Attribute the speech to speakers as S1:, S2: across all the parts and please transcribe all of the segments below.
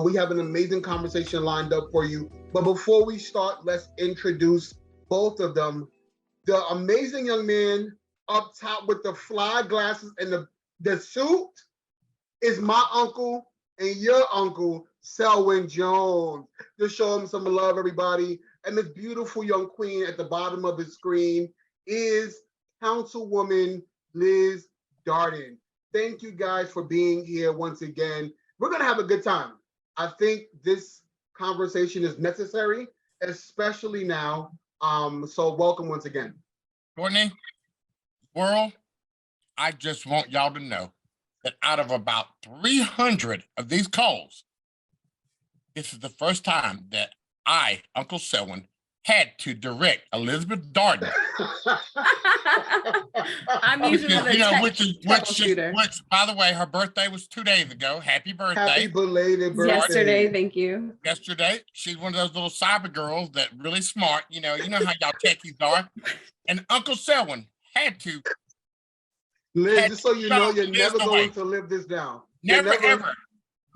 S1: We have an amazing conversation lined up for you. But before we start, let's introduce both of them. The amazing young man up top with the fly glasses and the suit is my uncle and your uncle, Selwyn Jones. Just show him some love, everybody. And this beautiful young queen at the bottom of the screen is Councilwoman Liz Darden. Thank you guys for being here once again. We're going to have a good time. I think this conversation is necessary, especially now. So welcome once again.
S2: Courtney, world, I just want y'all to know that out of about 300 of these calls, this is the first time that I, Uncle Selwyn, had to direct Elizabeth Darden.
S3: I'm usually
S2: which, by the way, her birthday was 2 days ago. Happy birthday.
S1: Happy belated birthday.
S3: Yesterday, thank you.
S2: Yesterday, she's one of those little cyber girls that really smart. You know how y'all techies are. And Uncle Selwyn had to.
S1: Liz, just so you know, you're never going to live this down.
S2: Never ever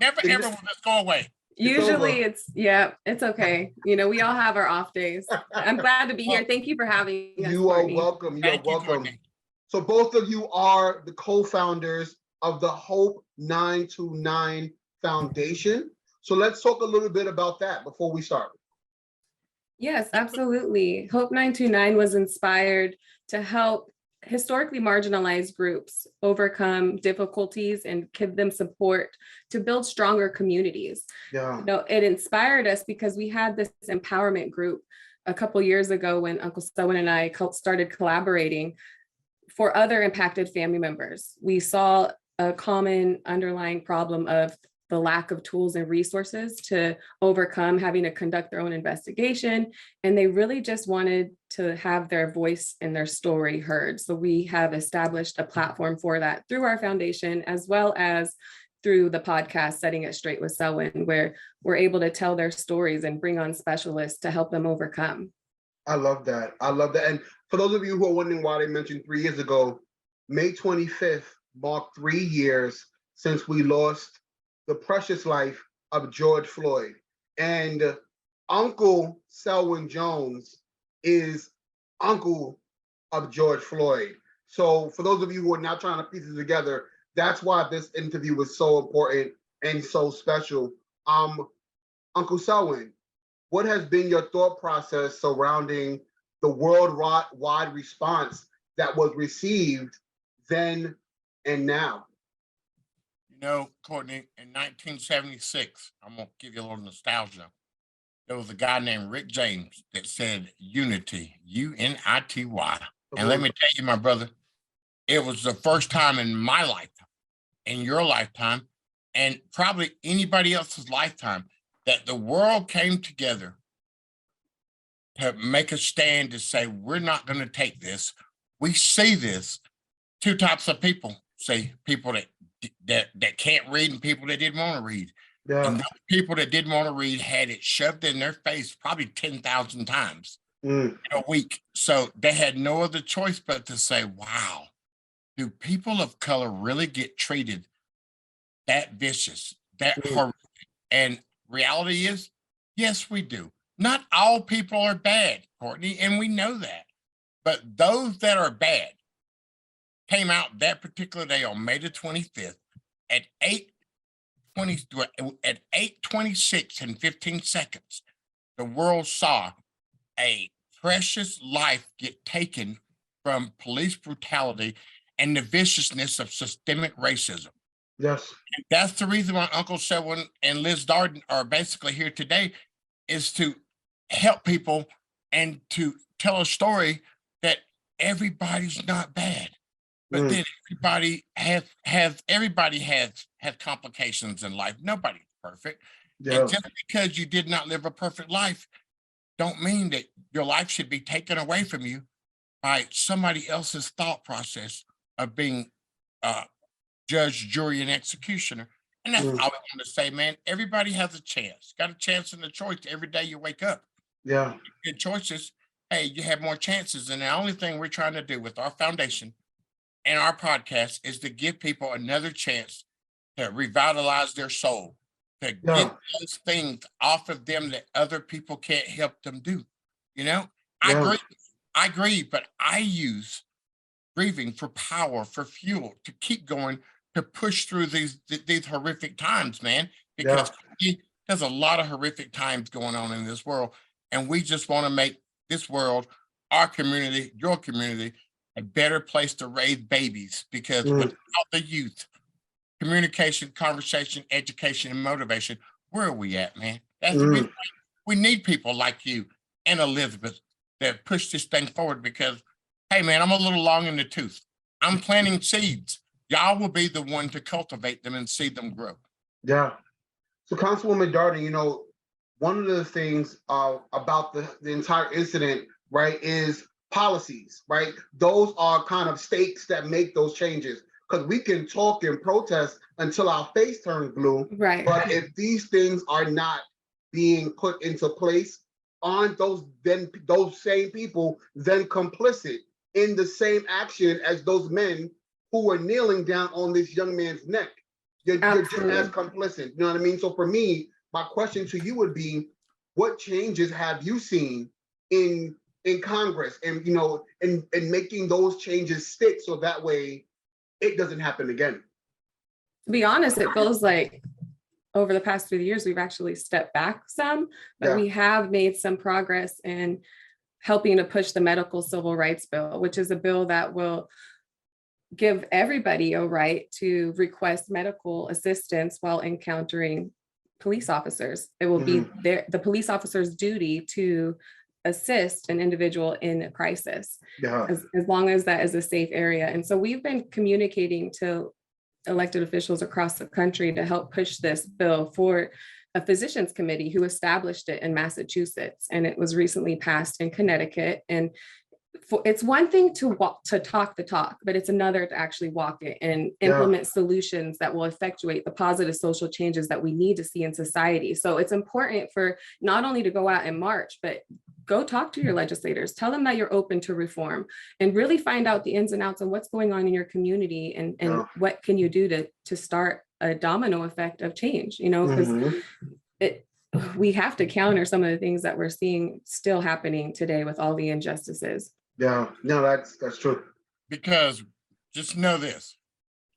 S2: will this go away.
S3: Usually it's okay. We all have our off days. I'm glad to be here. Thank you for having us.
S1: You are welcome. You are welcome. So both of you are the co-founders of the Hope 929 Foundation. So let's talk a little bit about that before we start.
S3: Yes, absolutely. Hope 929 was inspired to help historically marginalized groups overcome difficulties and give them support to build stronger communities.
S1: Yeah.
S3: It inspired us because we had this empowerment group a couple years ago when Uncle Selwyn and I started collaborating for other impacted family members. We saw a common underlying problem of the lack of tools and resources to overcome having to conduct their own investigation. And they really just wanted to have their voice and their story heard. So we have established a platform for that through our foundation, as well as through the podcast, Setting It Straight with Selwyn, where we're able to tell their stories and bring on specialists to help them overcome.
S1: I love that. And for those of you who are wondering why they mentioned 3 years ago, May 25th marked 3 years since we lost the precious life of George Floyd. And Uncle Selwyn Jones is uncle of George Floyd. So for those of you who are now trying to piece it together, that's why this interview was so important and so special. Uncle Selwyn, what has been your thought process surrounding the worldwide response that was received then and now?
S2: Courtney, in 1976, I'm going to give you a little nostalgia. There was a guy named Rick James that said unity, UNITY. And let me tell you, my brother, it was the first time in my lifetime, in your lifetime, and probably anybody else's lifetime, that the world came together to make a stand to say, we're not going to take this. We see this. Two types of people. Say people that can't read and people that didn't want to read.
S1: Yeah.
S2: And those people that didn't want to read had it shoved in their face probably 10,000 times in a week. So they had no other choice but to say, wow, do people of color really get treated that vicious, that horrific? And reality is, yes, we do. Not all people are bad, Courtney, and we know that. But those that are bad came out that particular day on May the 25th at 8:26 and 15 seconds. The world saw a precious life get taken from police brutality and the viciousness of systemic racism.
S1: Yes.
S2: And that's the reason why Uncle Selwyn and Liz Darden are basically here today, is to help people and to tell a story that everybody's not bad. But then everybody has complications in life. Nobody's perfect.
S1: Yeah.
S2: And just because you did not live a perfect life, don't mean that your life should be taken away from you by somebody else's thought process of being judge, jury, and executioner. And that's all I want to say, man. Everybody has a chance. Got a chance and a choice every day you wake up.
S1: Yeah.
S2: Good choices. Hey, you have more chances. And the only thing we're trying to do with our foundation and our podcast is to give people another chance to revitalize their soul, to
S1: Yeah.
S2: get those things off of them that other people can't help them do. You know, I
S1: Yeah.
S2: agree. I agree, but I use grieving for power, for fuel, to keep going, to push through these horrific times, man. Because there's a lot of horrific times going on in this world, and we just want to make this world, our community, your community, a better place to raise babies. Because without the youth, communication, conversation, education, and motivation, where are we at, man? That's the reason we need people like you and Elizabeth that push this thing forward. Because, hey, man, I'm a little long in the tooth. I'm planting seeds. Y'all will be the one to cultivate them and see them grow.
S1: Yeah. So, Councilwoman Darden, you know, one of the things about the entire incident, right, is policies, right? Those are kind of stakes that make those changes. Because we can talk and protest until our face turns blue,
S3: Right.
S1: but if these things are not being put into place, aren't those same people then complicit in the same action as those men who were kneeling down on this young man's neck? You're just as complicit. You know what I mean? So for me, my question to you would be, what changes have you seen in Congress, and you know, in making those changes stick so that way it doesn't happen again?
S3: To be honest, it feels like over the past 3 years, we've actually stepped back some, but we have made some progress in helping to push the medical civil rights bill, which is a bill that will give everybody a right to request medical assistance while encountering police officers. It will be the police officer's duty to assist an individual in a crisis, as long as that is a safe area. And so we've been communicating to elected officials across the country to help push this bill for a physicians committee who established it in Massachusetts, and it was recently passed in Connecticut. And it's one thing to talk the talk, but it's another to actually walk it and implement solutions that will effectuate the positive social changes that we need to see in society. So it's important for not only to go out and march, but go talk to your legislators, tell them that you're open to reform, and really find out the ins and outs of what's going on in your community, and what can you do to start a domino effect of change, you know, because we have to counter some of the things that we're seeing still happening today with all the injustices.
S1: Yeah, no, that's true.
S2: Because just know this,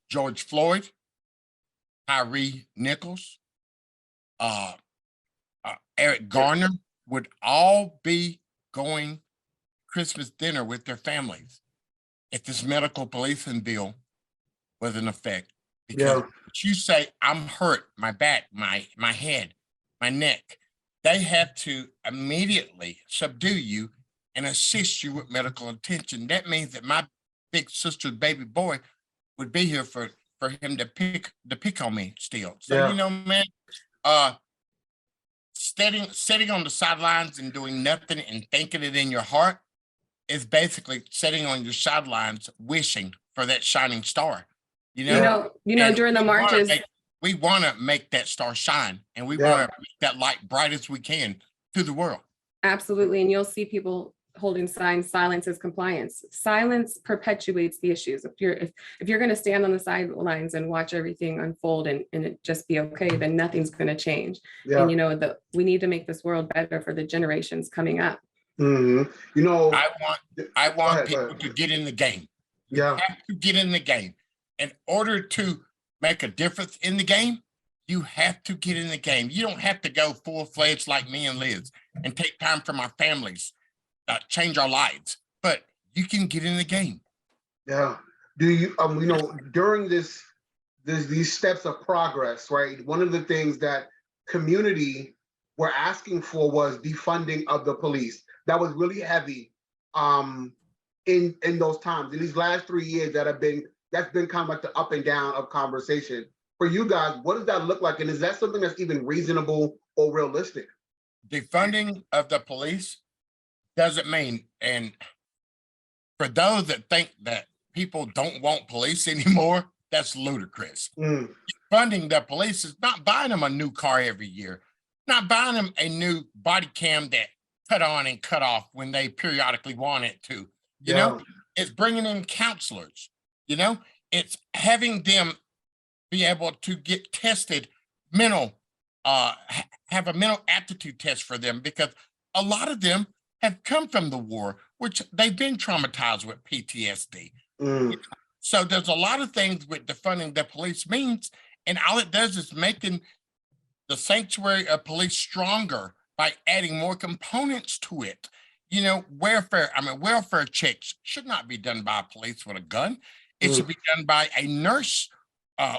S2: George Floyd, Tyree Nichols, Eric Garner would all be going Christmas dinner with their families if this medical policing bill was in effect. Because you say, I'm hurt, my back, my head, my neck, they have to immediately subdue you and assist you with medical attention. That means that my big sister's baby boy would be here for him to pick on me still. So, you know, man, sitting on the sidelines and doing nothing and thinking it in your heart is basically sitting on your sidelines wishing for that shining star. You know,
S3: during the marches,
S2: we want to make that star shine, and we want to make that light bright as we can to the world.
S3: Absolutely. And you'll see people holding signs, silence is compliance. Silence perpetuates the issues. If you're going to stand on the sidelines and watch everything unfold and it just be okay, then nothing's going to change. And you know, we need to make this world better for the generations coming up.
S1: You know,
S2: I want people to get in the game. You have to get in the game. In order to make a difference in the game, you have to get in the game. You don't have to go full-fledged like me and Liz and take time from our families, change our lives, but you can get in the game.
S1: Yeah. Do you, you know, during these steps of progress, right? One of the things that community were asking for was defunding of the police. That was really heavy in those times. In these last 3 years that's been kind of like the up and down of conversation. For you guys, what does that look like? And is that something that's even reasonable or realistic?
S2: Defunding of the police doesn't mean, and for those that think that people don't want police anymore, that's ludicrous. Funding the police is not buying them a new car every year, not buying them a new body cam that cut on and cut off when they periodically want it to. You know, it's bringing in counselors. You know, it's having them be able to get tested mental have a mental aptitude test for them, because a lot of them have come from the war, which they've been traumatized with PTSD.
S1: Mm.
S2: So there's a lot of things with defunding the police means, and all it does is making the sanctuary of police stronger by adding more components to it. You know, welfare checks should not be done by a police with a gun. It should be done by a nurse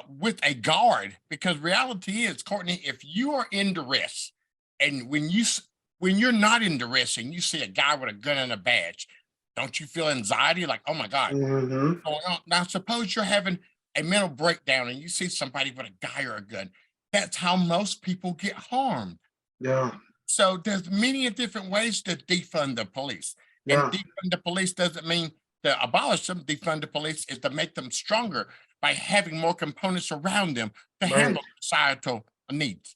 S2: with a guard, because reality is, Courtney, if you are in duress, and when you're not in duress and you see a guy with a gun and a badge, don't you feel anxiety? Like, oh my God,
S1: Mm-hmm.
S2: what's going on? Now, suppose you're having a mental breakdown and you see somebody with a guy or a gun. That's how most people get harmed.
S1: Yeah.
S2: So there's many different ways to defund the police.
S1: Yeah.
S2: And defund the police doesn't mean to abolish them. Defund the police is to make them stronger by having more components around them to
S1: Right.
S2: handle societal needs.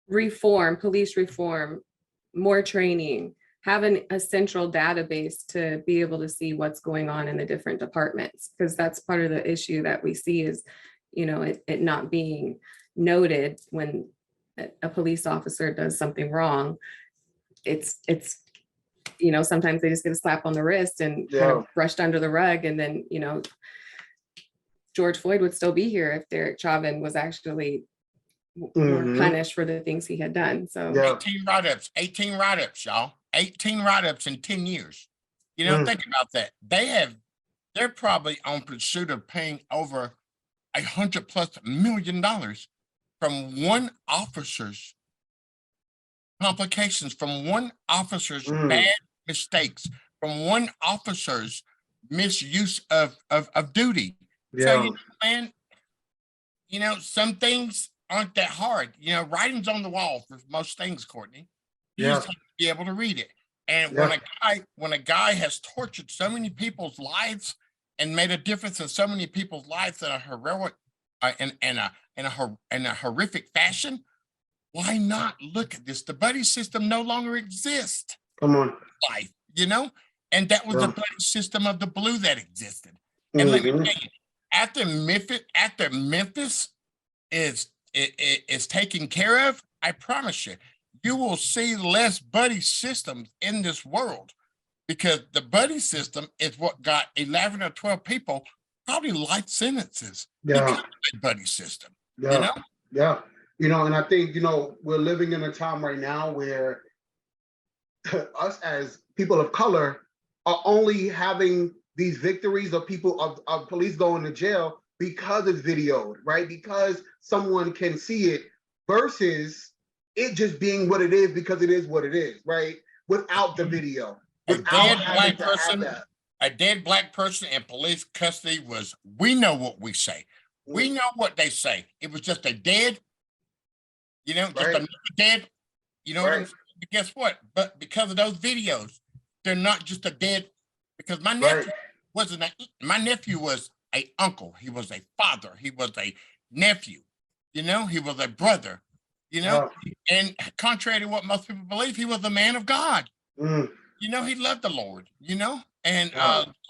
S3: Reform, police reform, more training, having a central database to be able to see what's going on in the different departments, because that's part of the issue that we see is, you know, it not being noted when a police officer does something wrong. It's you know, sometimes they just get a slap on the wrist and kind of brushed under the rug, and then, you know, George Floyd would still be here if Derek Chauvin was actually more punished for the things he had done. So
S2: 18 write-ups, y'all. 18 write-ups in 10 years. You know, think about that. They're probably on pursuit of paying over $100+ million from one officer's complications, from one officer's bad mistakes, from one officer's misuse of duty. So, you know, man, you know, some things aren't that hard. You know, writing's on the wall for most things, Courtney. You just have to be able to read it. And when a guy has tortured so many people's lives and made a difference in so many people's lives in a heroic in a horrific fashion, why not look at this? The buddy system no longer exists.
S1: Come on.
S2: Life, you know, and that was the buddy system of the blue that existed. And let me tell you, after Memphis is taken care of, I promise you, you will see less buddy systems in this world, because the buddy system is what got 11 or 12 people probably life sentences because of the buddy system. You know?
S1: Yeah. You know, and I think, you know, we're living in a time right now where us as people of color are only having these victories of people of police going to jail because it's videoed, right? Because someone can see it, versus it just being what it is because it is what it is, right? Without the video.
S2: A dead black person in police custody was, we know what we say. We know what they say. It was just a dead, you know, just another dead, you know what I'm saying? But guess what? But because of those videos, they're not just a dead, because my nephew my nephew was an uncle. He was a father. He was a nephew. You know, he was a brother. You know, and contrary to what most people believe, he was a man of God. You know, he loved the Lord. You know, and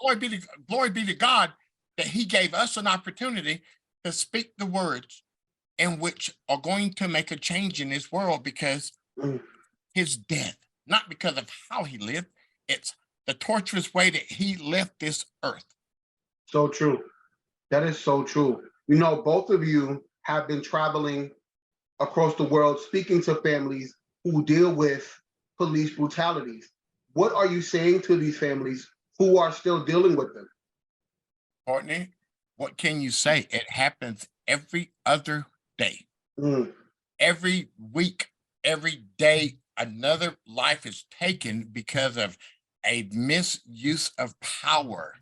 S2: glory be to God that He gave us an opportunity to speak the words in which are going to make a change in this world, because His death, not because of how He lived, it's the torturous way that He left this earth.
S1: So true. That is so true. You know, both of you have been traveling across the world speaking to families who deal with police brutalities. What are you saying to these families who are still dealing with them?
S2: Courtney, what can you say? It happens every other day. Every week, every day, another life is taken because of a misuse of power.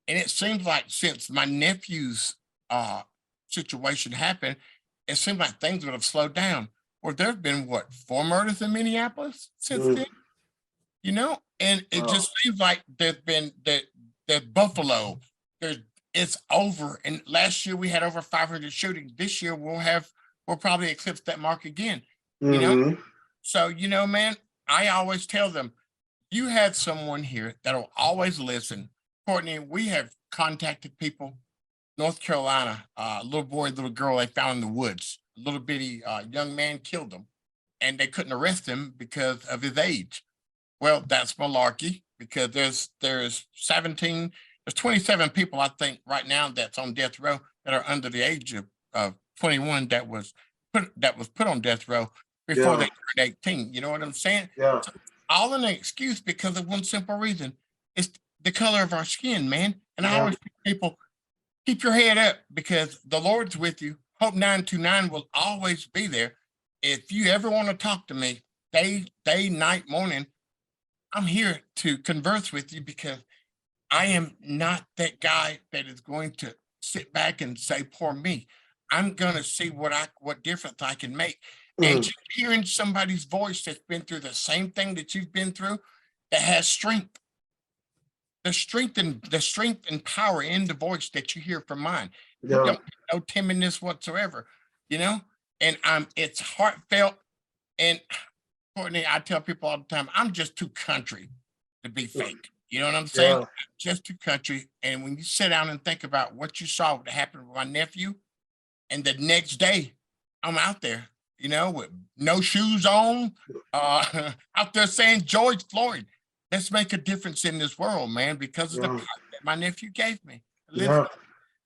S2: And it seems like since my nephew's situation happened, it seems like things would have slowed down. Well, there have been, what, 4 murders in Minneapolis since then? You know, and it just seems like there's Buffalo, it's over. And last year we had over 500 shootings. This year we'll probably eclipse that mark again. You know, so, you know, man, I always tell them, you had someone here that'll always listen. Courtney, we have contacted people, North Carolina, little boy, little girl they found in the woods. little bitty young man killed him, and they couldn't arrest him because of his age. Well, that's malarkey, because there's 27 people, I think, right now that's on death row that are under the age of 21 that was put on death row before they turned 18. You know what I'm saying?
S1: Yeah.
S2: So, all an excuse because of one simple reason. It's the color of our skin, man. And I always tell people, keep your head up because the Lord's with you. Hope 929 will always be there. If you ever want to talk to me, day, night, morning, I'm here to converse with you because I am not that guy that is going to sit back and say, poor me. I'm going to see what difference I can make. And just hearing somebody's voice that's been through the same thing that you've been through, that has strength. The strength and power in the voice that you hear from mine. You don't have no timidness whatsoever, you know? And it's heartfelt. And Courtney, I tell people all the time, I'm just too country to be fake. You know what I'm saying?
S1: Yeah.
S2: Just too country. And when you sit down and think about what you saw that happened with my nephew, and the next day I'm out there, you know, with no shoes on, out there saying, George Floyd, let's make a difference in this world, man, because of the power that my nephew gave me.
S1: Yeah.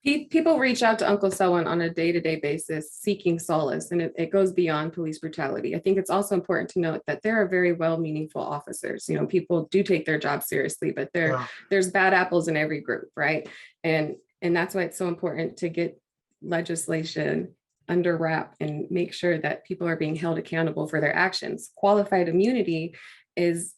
S3: People reach out to Uncle Selwyn on a day-to-day basis seeking solace, and it goes beyond police brutality. I think it's also important to note that there are very well-meaningful officers. You know, people do take their job seriously, but there's bad apples in every group, right? And that's why it's so important to get legislation under wrap and make sure that people are being held accountable for their actions. Qualified immunity is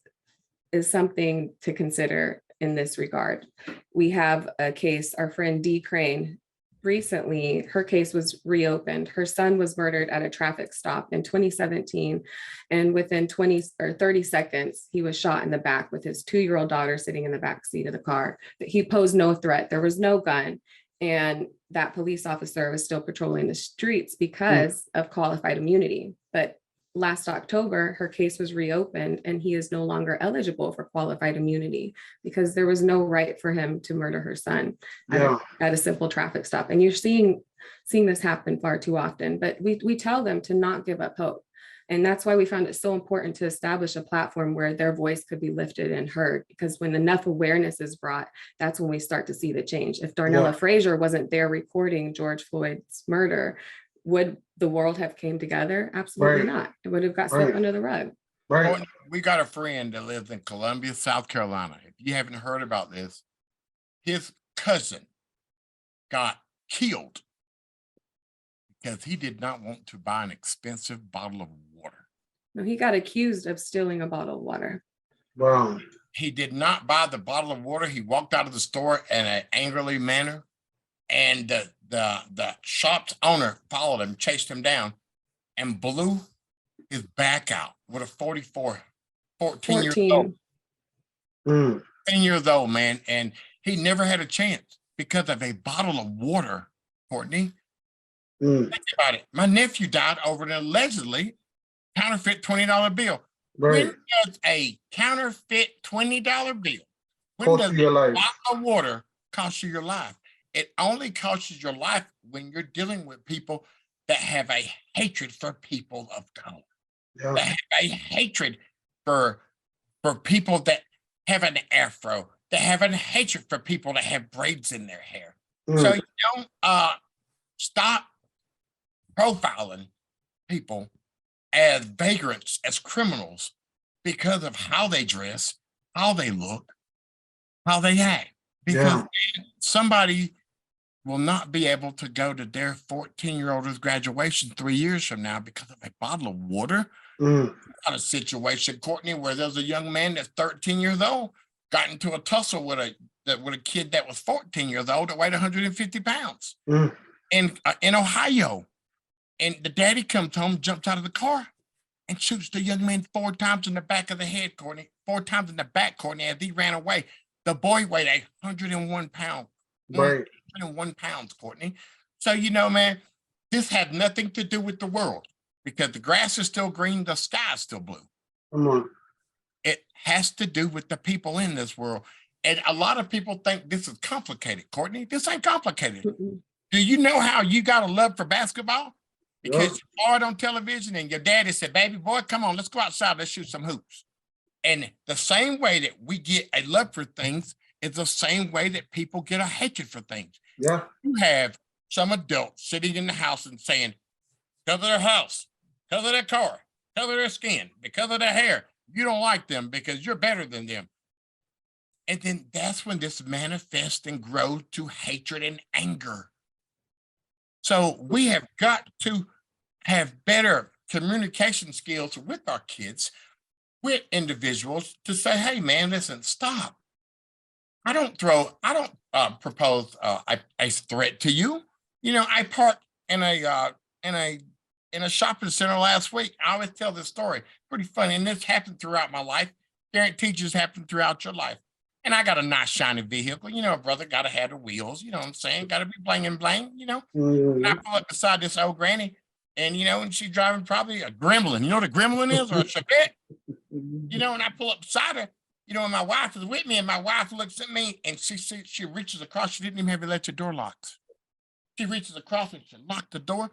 S3: something to consider in this regard. We have a case, our friend Dee Crane, recently, her case was reopened. Her son was murdered at a traffic stop in 2017. And within 20 or 30 seconds, he was shot in the back with his 2-year-old daughter sitting in the back seat of the car. He posed no threat. There was no gun. And that police officer was still patrolling the streets because of qualified immunity. But last October, her case was reopened and he is no longer eligible for qualified immunity because there was no right for him to murder her son at a simple traffic stop. And you're seeing this happen far too often, but we tell them to not give up hope. And that's why we found it so important to establish a platform where their voice could be lifted and heard, because when enough awareness is brought, that's when we start to see the change. If Darnella Frazier wasn't there recording George Floyd's murder, would the world have came together? Absolutely not. It would have got swept under the rug.
S1: Right.
S2: We got a friend that lives in Columbia, South Carolina. If you haven't heard about this, his cousin got killed because he did not want to buy an expensive bottle of water.
S3: No, he got accused of stealing a bottle of water.
S1: Wow.
S2: He did not buy the bottle of water. He walked out of the store in an angrily manner, and the shop's owner followed him, chased him down, and blew his back out with a 14 years old. 10 years old, man. And he never had a chance because of a bottle of water, Courtney. Think about it. My nephew died over an allegedly counterfeit $20 bill.
S1: Right.
S2: When does a counterfeit $20 bill, when
S1: Cost
S2: does
S1: you your life.
S2: a bottle of water cost you your life? It only costs you your life when you're dealing with people that have a hatred for people of color, that have a hatred for people that have an afro, that have a hatred for people that have braids in their hair. So you don't stop profiling people as vagrants, as criminals, because of how they dress, how they look, how they act. Because somebody will not be able to go to their 14-year-old's graduation 3 years from now because of a bottle of water. Not a situation, Courtney, where there's a young man that's 13 years old got into a tussle with a kid that was 14 years old that weighed 150 pounds in Ohio. And the daddy comes home, jumps out of the car, and shoots the young man 4 times in the back of the head, Courtney. 4 times in the back, Courtney, as he ran away. The boy weighed 101 pounds.
S1: Right.
S2: 101 pounds, Courtney. So, you know, man, this had nothing to do with the world because the grass is still green, the sky is still blue.
S1: Come on.
S2: It has to do with the people in this world. And a lot of people think this is complicated, Courtney. This ain't complicated. Do you know how you got a love for basketball? because you saw it on television and your daddy said, baby boy, come on, let's go outside, let's shoot some hoops. And the same way that we get a love for things is the same way that people get a hatred for things.
S1: Yeah.
S2: You have some adult sitting in the house and saying, because of their house, because of their car, because of their skin, because of their hair, you don't like them because you're better than them. And then that's when this manifests and grows to hatred and anger. So we have got to have better communication skills with our kids, with individuals to say, hey, man, listen, stop. I don't propose a threat to you. You know, I parked in a shopping center last week. I always tell this story. Pretty funny. And this happened throughout my life. Guaranteed just happened throughout your life. And I got a nice shiny vehicle. You know, brother, got to have the wheels. You know what I'm saying? Got to be bling and bling, you know. And I pull up beside this old granny and, you know, and she's driving probably a Gremlin. You know what a Gremlin is, or a Chevette? You know, and I pull up beside her, you know, and my wife is with me, and my wife looks at me and she reaches across. She didn't even have electric door locks. She reaches across and she locked the door.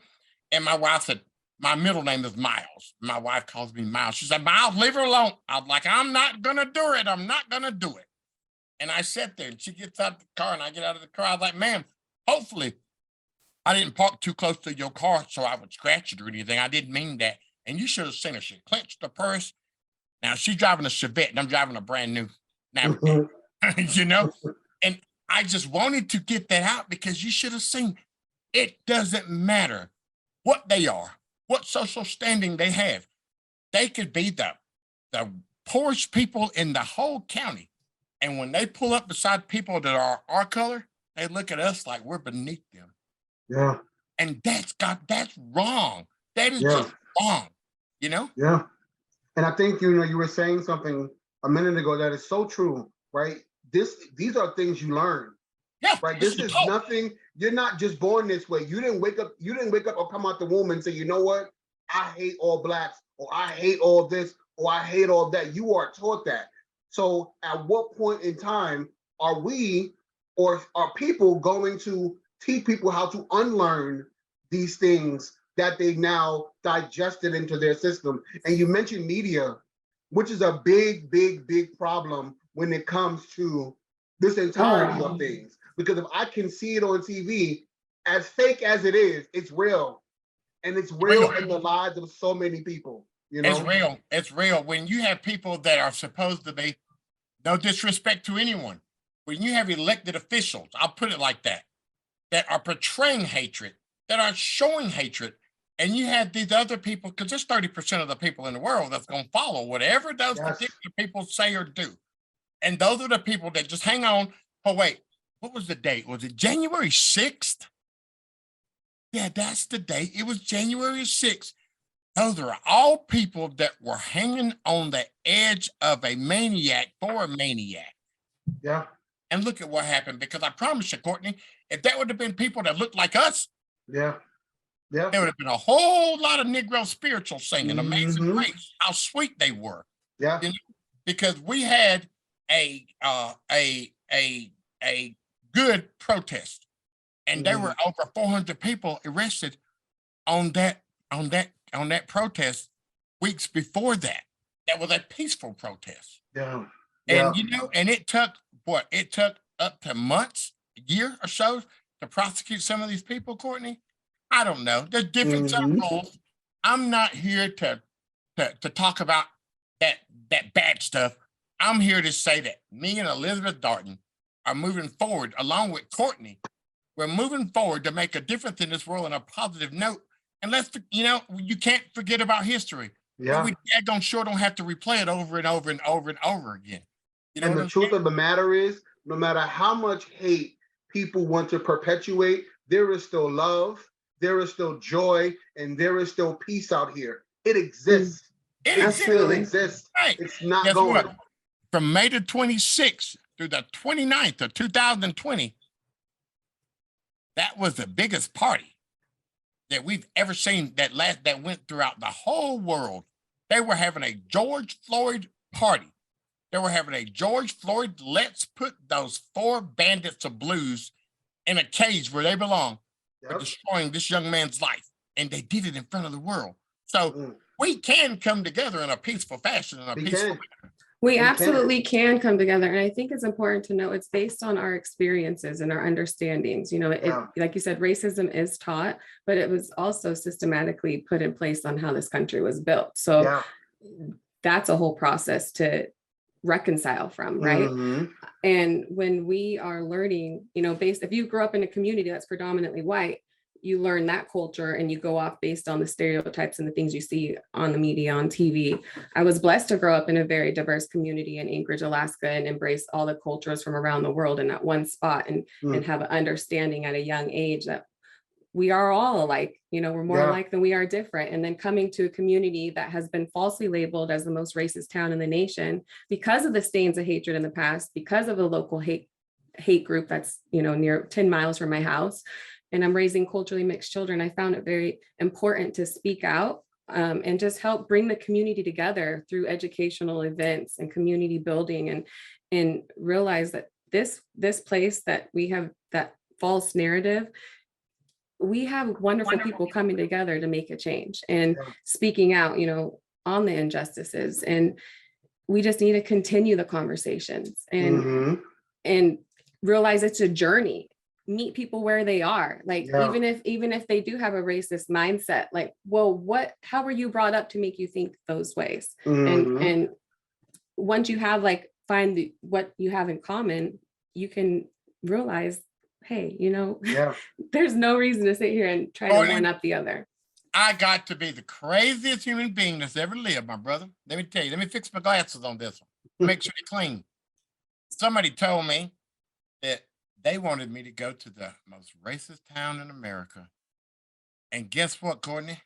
S2: And my wife said, my middle name is Miles. My wife calls me Miles. She said, Miles, leave her alone. I was like, I'm not going to do it. I'm not going to do it. And I sat there and she gets out of the car and I get out of the car. I was like, ma'am, hopefully I didn't park too close to your car so I would scratch it or anything. I didn't mean that. And you should have seen her. She clenched the purse. Now she's driving a Chevette and I'm driving a brand new Navigator, you know? And I just wanted to get that out because you should have seen it doesn't matter what they are, what social standing they have. They could be the poorest people in the whole county. And when they pull up beside people that are our color, they look at us like we're beneath them.
S1: Yeah.
S2: And that's wrong. That is just wrong, you know?
S1: Yeah. And I think, you know, you were saying something a minute ago that is so true, right? These are things you learn.
S2: Yeah.
S1: Right. This is nothing. You're not just born this way. You didn't wake up or come out the womb and say, you know what? I hate all blacks, or I hate all this, or I hate all that. You are taught that. So at what point in time are we or are people going to teach people how to unlearn these things that they now digested into their system? And you mentioned media, which is a big, big, big problem when it comes to this entirety of things. Because if I can see it on TV, as fake as it is, it's real. And it's real in the lives of so many people. You know?
S2: It's real. It's real. When you have people that are supposed to be, no disrespect to anyone, when you have elected officials, I'll put it like that are portraying hatred, that are showing hatred, and you have these other people, because there's 30% of the people in the world that's going to follow whatever those particular people say or do. And those are the people that just hang on. Oh, wait, what was the date? Was it January 6th? Yeah, that's the date. It was January 6th. Those are all people that were hanging on the edge of a maniac for a maniac.
S1: Yeah.
S2: And look at what happened, because I promise you, Courtney, if that would have been people that looked like us,
S1: yeah,
S2: there would have been a whole lot of Negro spiritual singing, Amazing Grace, how sweet they were.
S1: Yeah.
S2: You know, because we had a good protest, and there were over 400 people arrested on that protest weeks before that. That was a peaceful protest.
S1: Yeah.
S2: And you know, and it took up to months, a year or so to prosecute some of these people, Courtney. I don't know. There's different set of rules. I'm not here to talk about that bad stuff. I'm here to say that me and Elizabeth Darden are moving forward along with Courtney. We're moving forward to make a difference in this world on a positive note. And you can't forget about history.
S1: Yeah.
S2: We don't have to replay it over and over and over and over again. You know,
S1: and the truth of the matter is, no matter how much hate people want to perpetuate, there is still love, there is still joy, and there is still peace out here. It exists. It still exists.
S2: Right.
S1: It's not
S2: Guess
S1: going.
S2: What? From May the 26th through the 29th of 2020, that was the biggest party that we've ever seen that went throughout the whole world. They were having a George Floyd party. They were having a George Floyd, let's put those 4 bandits of blues in a cage where they belong, for destroying this young man's life. and they did it in front of the world. So we can come together in a peaceful fashion, in a peaceful manner.
S3: We absolutely can come together. And I think it's important to know it's based on our experiences and our understandings. You know, like you said, racism is taught, but it was also systematically put in place on how this country was built. So that's a whole process to reconcile from, right? And when we are learning, you know, if you grow up in a community that's predominantly white, you learn that culture and you go off based on the stereotypes and the things you see on the media, on TV. I was blessed to grow up in a very diverse community in Anchorage, Alaska, and embrace all the cultures from around the world in that one spot, and have an understanding at a young age that we are all alike. You know, we're more alike than we are different. And then coming to a community that has been falsely labeled as the most racist town in the nation because of the stains of hatred in the past, because of a local hate group that's, you know, near 10 miles from my house. And I'm raising culturally mixed children. I found it very important to speak out and just help bring the community together through educational events and community building, and realize that this place that we have, that false narrative, we have wonderful people coming together to make a change and speaking out, you know, on the injustices. And we just need to continue the conversations and realize it's a journey. Meet people where they are. Like, even if they do have a racist mindset, like, well, how were you brought up to make you think those ways? And once you have, like, find what you have in common, you can realize, hey, you know, there's no reason to sit here and try to one up the other.
S2: I got to be the craziest human being that's ever lived, my brother. Let me tell you, let me fix my glasses on this one. Make sure they're clean. Somebody told me that they wanted me to go to the most racist town in America. And guess what, Courtney?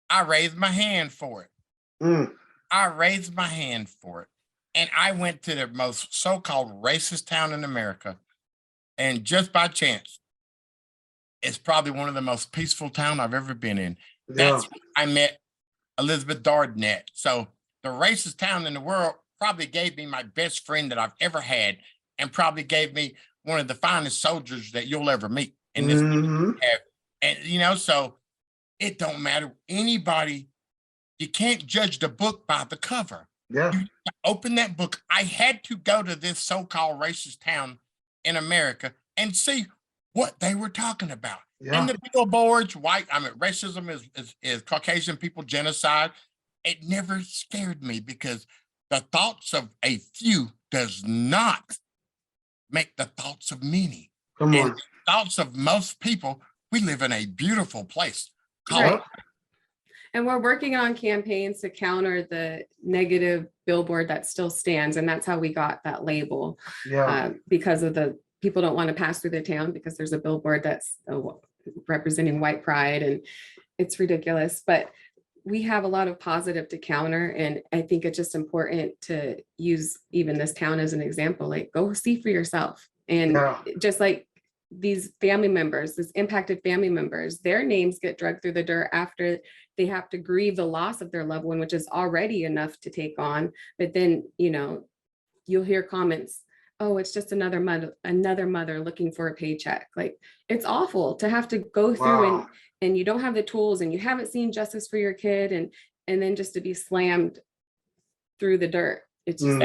S2: I raised my hand for it. I raised my hand for it. And I went to the most so-called racist town in America. And just by chance, it's probably one of the most peaceful towns I've ever been in. That's where I met Elizabeth Darden at. So the racist town in the world probably gave me my best friend that I've ever had, and probably gave me one of the finest soldiers that you'll ever meet in this have. And, you know, so it don't matter. Anybody, you can't judge the book by the cover. You open that book. I had to go to this so-called racist town in America and see what they were talking about. And the billboards, racism is Caucasian people genocide. It never scared me because the thoughts of a few does not make the thoughts of many.
S1: Come on.
S2: And the thoughts of most people, we live in a beautiful place.
S3: And we're working on campaigns to counter the negative billboard that still stands. And that's how we got that label. Because of the people don't want to pass through the town because there's a billboard that's representing white pride, and it's ridiculous. But we have a lot of positive to counter. And I think it's just important to use even this town as an example, like go see for yourself. And just like these family members, these impacted family members, their names get dragged through the dirt after they have to grieve the loss of their loved one, which is already enough to take on. But then, you know, you'll hear comments, oh, it's just another mother looking for a paycheck. Like, it's awful to have to go through and you don't have the tools and you haven't seen justice for your kid, and then just to be slammed through the dirt. It's just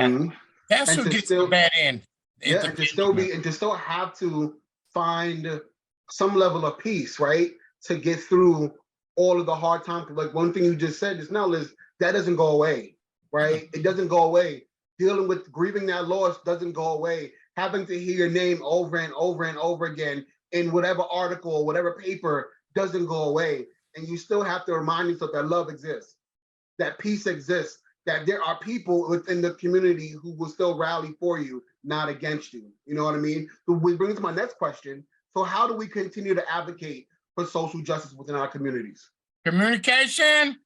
S2: that's what gets the bad end.
S1: And to still have to find some level of peace, right? To get through all of the hard times. Like one thing you just said just now, Liz, that doesn't go away, right? It doesn't go away. Dealing with grieving that loss doesn't go away. Having to hear your name over and over and over again in whatever article or whatever paper doesn't go away. And you still have to remind yourself that love exists, that peace exists, that there are people within the community who will still rally for you, not against you. You know what I mean? So we bring to my next question. So how do we continue to advocate for social justice within our communities?
S2: Communication.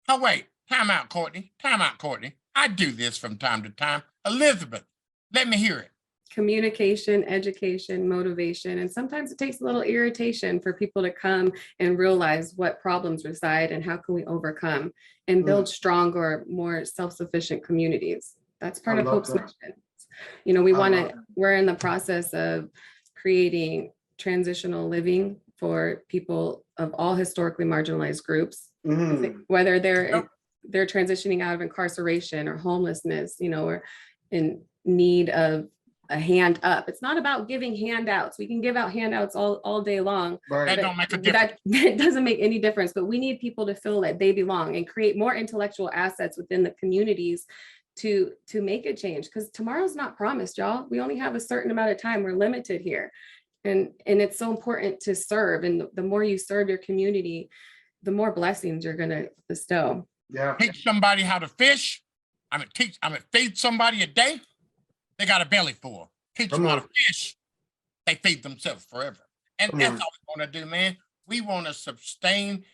S2: Oh, wait. Time out, Courtney. Time out, Courtney. I do this from time to time. Elizabeth, let me hear it.
S3: Communication, education, motivation, and sometimes it takes a little irritation for people to come and realize what problems reside and how can we overcome and build stronger, more self-sufficient communities. That's part of Hope's mission. You know, we're in the process of creating transitional living for people of all historically marginalized groups,
S1: Mhm.
S3: whether they're transitioning out of incarceration or homelessness, or in need of a hand up. It's not about giving handouts. We can give out handouts all day long.
S1: Right.
S2: That don't make a difference.
S3: That doesn't make any difference, but we need people to feel that they belong and create more intellectual assets within the communities to make a change, because tomorrow's not promised, y'all. We only have a certain amount of time. We're limited here. And it's so important to serve. And the more you serve your community, the more blessings you're gonna bestow.
S1: Yeah.
S2: Teach somebody how to fish. Feed somebody a day. They got a belly full. Teach them how to fish. They feed themselves forever. And that's all we want to do, man. We want to sustain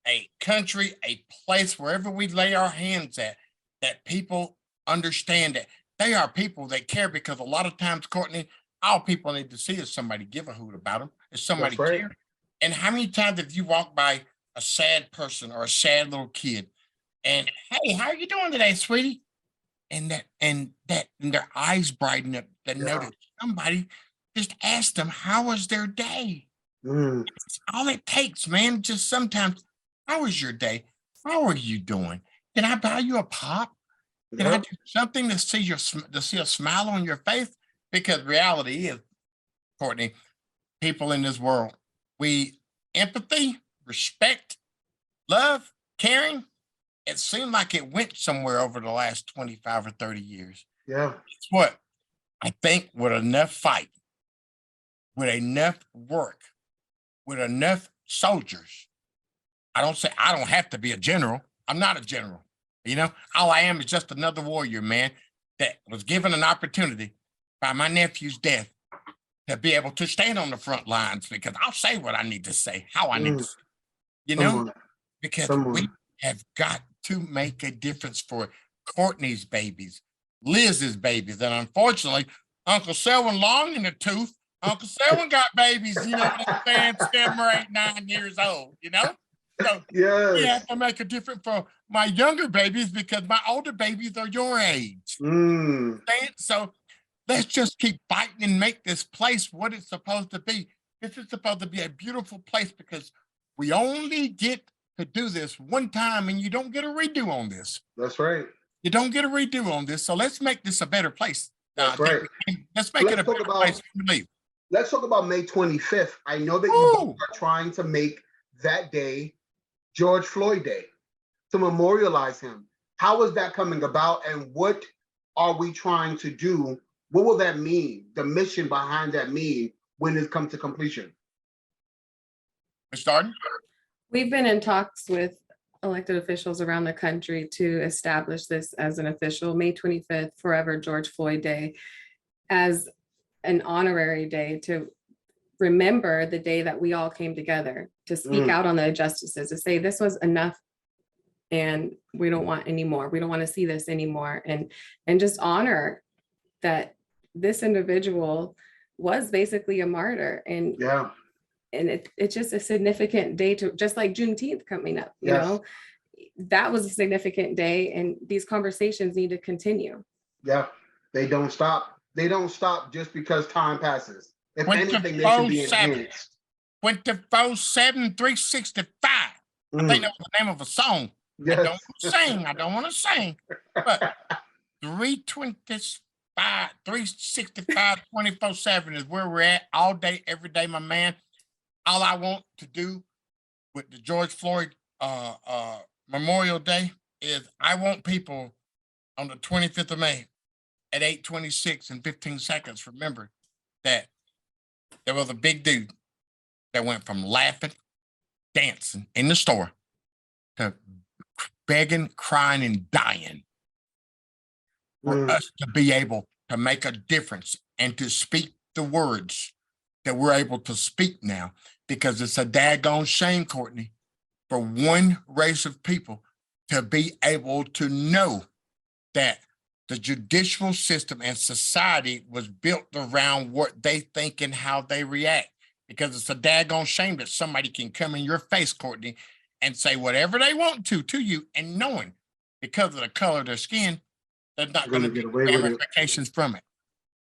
S2: a country, a place, wherever we lay our hands at, that people understand that they are people that care, because a lot of times, Courtney, all people need to see is somebody give a hoot about them. Is somebody care. And how many times have you walked by a sad person or a sad little kid and, hey, how are you doing today, sweetie? And their eyes brighten up. They notice somebody just asked them, how was their day? It's all it takes, man. Just sometimes, how was your day? How are you doing? Can I buy you a pop? Can I do something to see a smile on your face? Because reality is, Courtney, people in this world, empathy, respect, love, caring, it seemed like it went somewhere over the last 25 or 30 years.
S1: Yeah.
S2: It's what I think, with enough fight, with enough work, with enough soldiers. I don't have to be a general. I'm not a general. All I am is just another warrior, man, that was given an opportunity by my nephew's death to be able to stand on the front lines, because I'll say what I need to say, how I need to say, because we have got to make a difference for Courtney's babies, Liz's babies. And unfortunately, Uncle Selwyn long in the tooth, Uncle Selwyn got babies, what I'm saying, 7 or 8, 9 years old, So we have to make a difference for my younger babies, because my older babies are your age. So let's just keep fighting and make this place what it's supposed to be. This is supposed to be a beautiful place, because we only get to do this one time, and you don't get a redo on this.
S1: That's right.
S2: You don't get a redo on this. So let's make this a better place.
S1: That's right.
S2: Let's make it a better place to leave.
S1: Let's talk about May 25th. I know that you are trying to make that day George Floyd Day, to memorialize him. How is that coming about, and what are we trying to do? What will that mean? The mission behind that mean when it comes to completion?
S2: Ms. Darden?
S3: We've been in talks with elected officials around the country to establish this as an official May 25th, Forever George Floyd Day, as an honorary day to remember the day that we all came together to speak out on the injustices, to say this was enough and we don't want any more. We don't want to see this anymore. And just honor that this individual was basically a martyr. And it's just a significant day, to just like Juneteenth coming up, you know, that was a significant day, and these conversations need to continue. Yeah,
S1: they don't stop. They don't stop just because time passes. If anything, they should be enhanced.
S2: 24/7, 365. I think that was the name of a song. I don't want to sing, but 325, 365, 24/7 is where we're at all day, every day, my man. All I want to do with the George Floyd Memorial Day is I want people on the 25th of May at 8:26 and 15 seconds, remember that there was a big dude that went from laughing, dancing in the store to begging, crying, and dying for us to be able to make a difference and to speak the words that we're able to speak now, because it's a daggone shame, Courtney, for one race of people to be able to know that the judicial system and society was built around what they think and how they react. Because it's a daggone shame that somebody can come in your face, Courtney, and say whatever they want to you, and knowing because of the color of their skin, there's not going to be ramifications from it.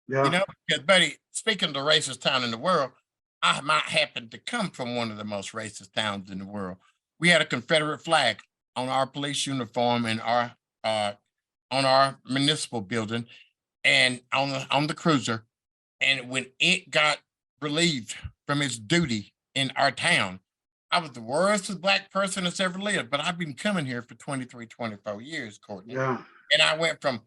S2: You know, because buddy, speaking of the racist town in the world, I might happen to come from one of the most racist towns in the world. We had a Confederate flag on our police uniform and on our municipal building and on the cruiser. And when it got relieved from its duty in our town, I was the worst black person that's ever lived, but I've been coming here for 23, 24 years, Courtney.
S1: Yeah.
S2: And I went from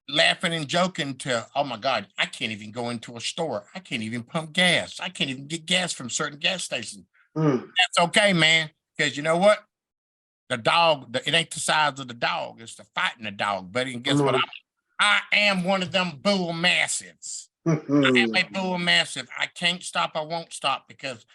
S2: laughing and joking to, oh my God, I can't even go into a store. I can't even pump gas. I can't even get gas from certain gas stations. That's okay, man. Because you know what? The dog, it ain't the size of the dog. It's the fighting the dog, buddy. And guess what? I am one of them bull massives. I am a bull massive. I can't stop. I won't stop because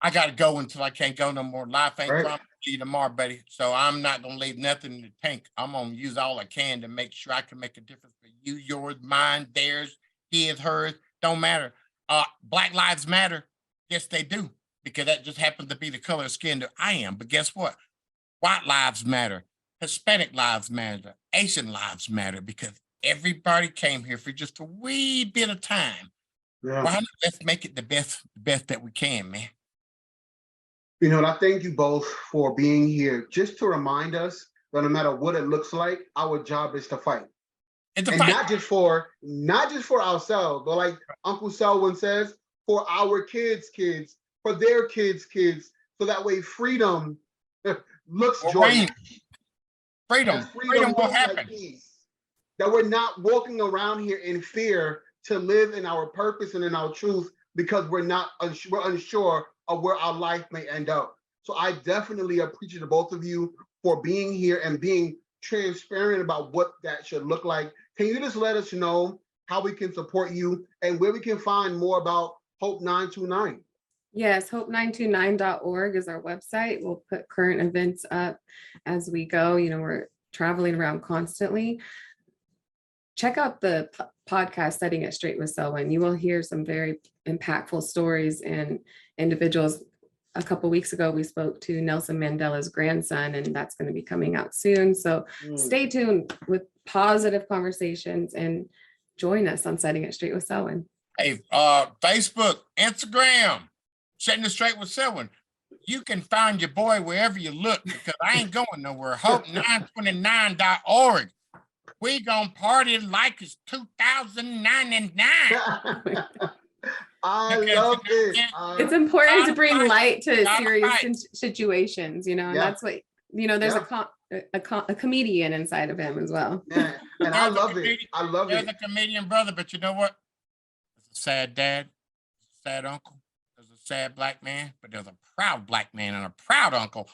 S2: I got to go until I can't go no more. Life ain't promised to you tomorrow, buddy. So I'm not going to leave nothing in the tank. I'm going to use all I can to make sure I can make a difference for you, yours, mine, theirs, his, hers. Don't matter. Black lives matter. Yes, they do. Because that just happens to be the color of skin that I am. But guess what? White lives matter. Hispanic lives matter. Asian lives matter because everybody came here for just a wee bit of time.
S1: Yeah.
S2: Why not? Let's make it the best that we can, man.
S1: You know, and I thank you both for being here just to remind us that no matter what it looks like, our job is to fight.
S2: It's a
S1: and
S2: fight.
S1: not just for ourselves, but like Uncle Selwyn says, for our kids' kids, for their kids' kids, so that way freedom looks joyous.
S2: Freedom will happen.
S1: Like peace. That we're not walking around here in fear to live in our purpose and in our truth because we're unsure of where our life may end up. So I definitely appreciate the both of you for being here and being transparent about what that should look like. Can you just let us know how we can support you and where we can find more about Hope 929?
S3: Yes, hope929.org is our website. We'll put current events up as we go. You know, we're traveling around constantly. Check out the podcast, Setting It Straight with Selwyn. You will hear some very impactful stories and individuals. A couple of weeks ago, we spoke to Nelson Mandela's grandson, and that's going to be coming out soon. So stay tuned with positive conversations and join us on Setting It Straight with Selwyn. Hey,
S2: Facebook, Instagram, Setting It Straight with Selwyn. You can find your boy wherever you look because I ain't going nowhere. Hope929.org. We gonna party like it's 2099.
S1: I love it.
S3: It's important to bring light to serious situations, you know, and that's what, you know, there's a comedian inside of him as well.
S1: Yeah. And I love it. I love it.
S2: There's a comedian brother, but you know what? There's a sad dad, a sad uncle, there's a sad black man, but there's a proud black man and a proud uncle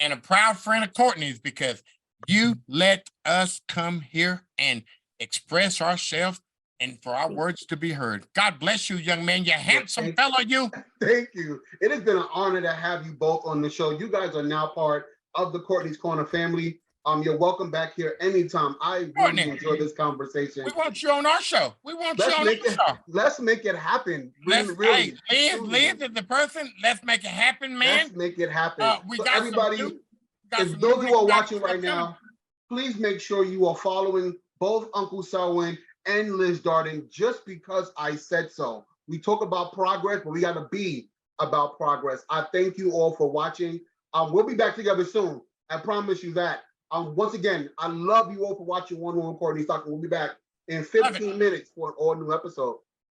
S2: and a proud friend of Courtney's because you let us come here and express ourselves and for our words to be heard. God bless you, young man. You handsome fellow, you.
S1: Thank you. It has been an honor to have you both on the show. You guys are now part of the Courtney's Corner family. You're welcome back here anytime. I really enjoy this conversation.
S2: We want you on our show. We want you on our show.
S1: Let's make it happen.
S2: Liz is the person. Let's make it happen, man.
S1: Let's make it happen.
S2: We got everybody.
S1: If those who are watching right now, please make sure you are following both Uncle Selwyn and Liz Darden just because I said so. We talk about progress, but we got to be about progress. I thank you all for watching. We'll be back together soon. I promise you that. Once again, I love you all for watching One Woman Courtney's Talking. We'll be back in 15 minutes for an all new episode.